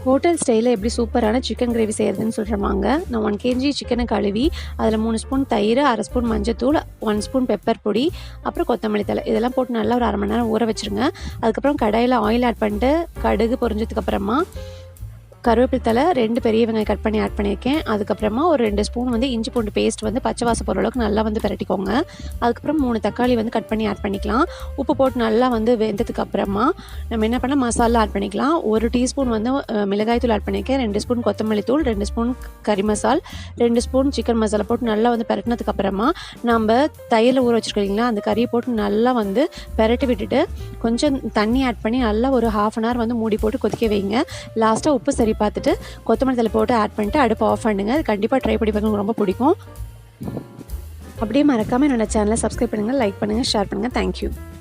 Hotel ஸ்டைலில் எப்படி சூப்பரான சிக்கன் கிரேவி செய்கிறதுன்னு சொல்கிறோமாங்க. நான் 1 kg சிக்கனை கழுவி அதில் 3 ஸ்பூன் தயிர், 1/2 ஸ்பூன் மஞ்சத்தூள், 1 ஸ்பூன் பெப்பர் பொடி, அப்புறம் கொத்தமல்லி தழை இதெல்லாம் போட்டு நல்லா ஒரு 1/2 மணி நேரம் ஊற வச்சுருங்க. அதுக்கப்புறம் கடாயில் ஆயில் ஆட் பண்ணிட்டு கடுகு பொரிஞ்சதுக்கப்புறமா கருவேப்பிலை தழை 2 பெரிய வெங்காயம் கட் பண்ணி ஆட் பண்ணியிருக்கேன். அதுக்கப்புறமா ஒரு 2 ஸ்பூன் இஞ்சி பூண்டு பேஸ்ட் பச்சை வாசம் போகிற அளவுக்கு நல்லா பிரட்டிக்கோங்க. அதுக்கப்புறம் 3 தக்காளி கட் பண்ணி ஆட் பண்ணிக்கலாம். உப்பு போட்டு நல்லா வெந்ததுக்கு அப்புறமா நம்ம என்ன பண்ணால் மசாலா ஆட் பண்ணிக்கலாம். 1 டீஸ்பூன் மிளகாய் தூள் ஆட் பண்ணியிருக்கேன். 2 ஸ்பூன் கொத்தமல்லி தூள், 2 ஸ்பூன் கறி மசால், 2 ஸ்பூன் சிக்கன் மசாலா போட்டு நல்லா பெரட்டினதுக்கு அப்புறமா நம்ம தயிரில் ஊற வச்சுருக்கீங்களா அந்த கறியை போட்டு நல்லா பெரட்டி விட்டுட்டு கொஞ்சம் தண்ணி ஆட் பண்ணி நல்லா ஒரு 1/2 அன் ஹவர் மூடி போட்டு கொதிக்க வைங்க. லாஸ்ட்டாக உப்பு சரி பார்த்துட்டு கொத்தமல்லி தழை போட்டு ஆட் பண்ணிட்டு அடுப்பு ஆஃப் பண்ணுங்க. அது கண்டிப்பாக ட்ரை பண்ணி பாருங்க, ரொம்ப பிடிக்கும். அப்படியே மறக்காமல் என்னோட சேனலை சப்ஸ்கிரைப் பண்ணுங்கள், லைக் பண்ணுங்கள், ஷேர் பண்ணுங்கள். தேங்க்யூ.